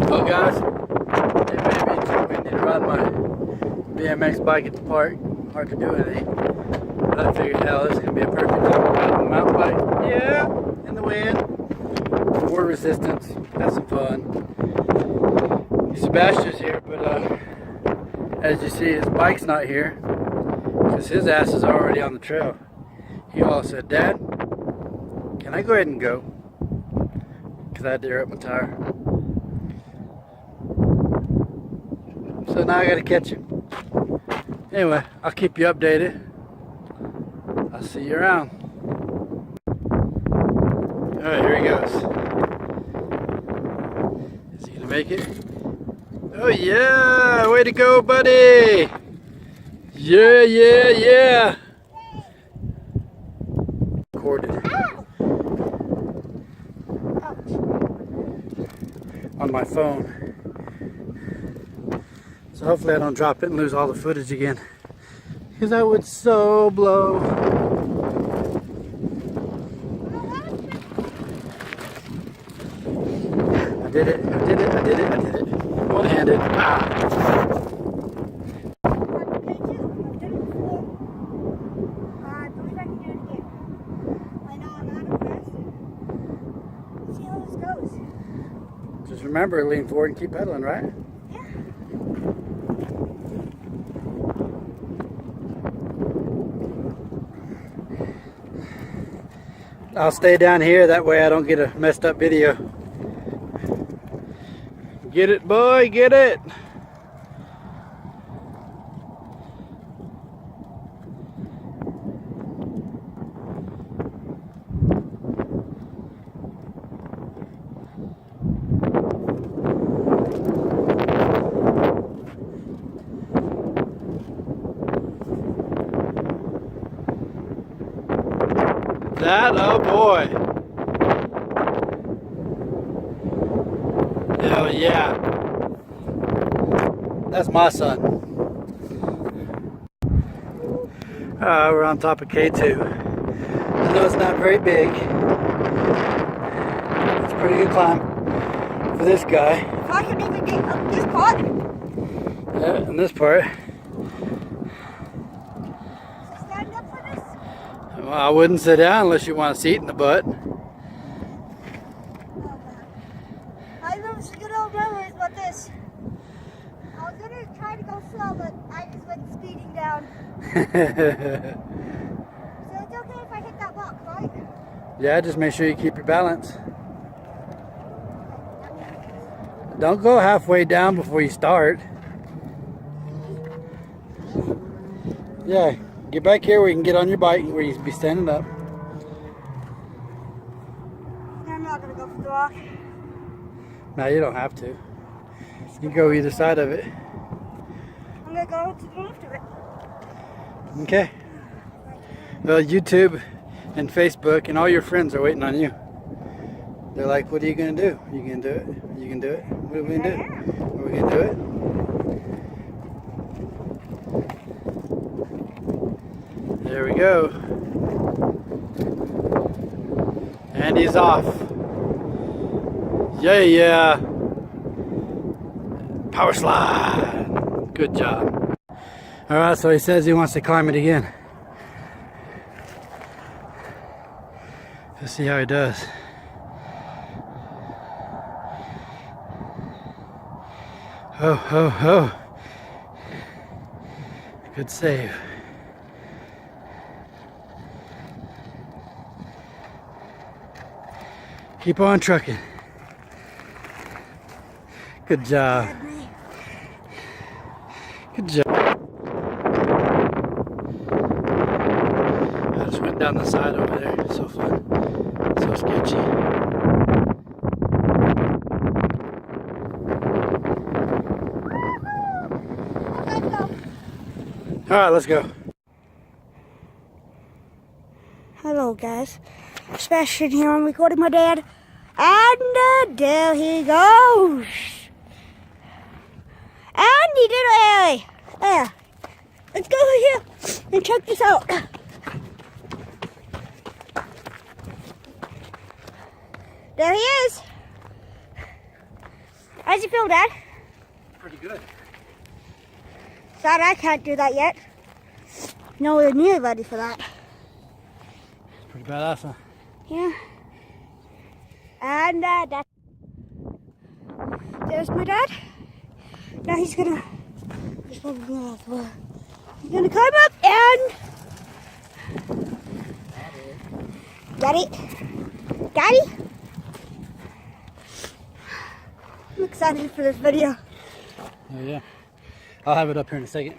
Oh guys, it may be too windy to ride my BMX bike at the park. Hard to do anything. But I figured, hell, this is going to be a perfect time to ride the mountain bike. Yeah, in the wind. More resistance. Have some fun. Sebastian's here, but as you see, his bike's not here. Because his ass is already on the trail. He all said, Dad, can I go ahead and go? Because I had to air up my tire. So now I gotta catch him. Anyway, I'll keep you updated. I'll see you around. Alright, here he goes. Is he gonna make it? Oh yeah! Way to go, buddy! Yeah, yeah, yeah! Recorded. On my phone. So hopefully I don't drop it and lose all the footage again. Because that would so blow. I did it, I did it, I did it, I did it. One-handed. Ah. Just remember, lean forward and keep pedaling, right? Yeah. I'll stay down here, that way I don't get a messed up video. Get it, boy, get it! That, oh boy. Hell yeah. That's my son. We're on top of K2. I know it's not very big. It's a pretty good climb for this guy. If I can even get up this part. Yeah, and this part. Stand up for this? Well, I wouldn't sit down unless you want a seat in the butt. I remember some good old memories about this. I was gonna try to go slow, but I just went speeding down. So it's okay if I hit that rock, right? Yeah, just make sure you keep your balance. Don't go halfway down before you start. Yeah, get back here where you can get on your bike, where you can be standing up. I'm not gonna go for the rock. No, you don't have to. You can go either side of it. I'm gonna go to the left of it. Okay. Well, YouTube and Facebook and all your friends are waiting on you. They're like, what are you going to do? Are you going to do it? You can do it? What are we going to do? Are we going to do it? There we go. And he's off. Yeah, yeah. Power slide. Good job. Alright, so he says he wants to climb it again. Let's see how he does. Oh, oh, oh. Good save. Keep on trucking. Good job. Good job. I just went down the side over there. It's so fun. So sketchy. Alright, let's go. Hello guys, Sebastian here. I'm recording my dad, and there he goes. And he did it. There. Let's go over here and check this out. There he is. How's it feel, Dad? Pretty good. Sad I can't do that yet. Nowhere near ready for that. It's pretty badass, huh? Yeah. And there's my dad. Now he's gonna he's gonna climb up and Daddy. I'm excited for this video. Oh yeah. I'll have it up here in a second.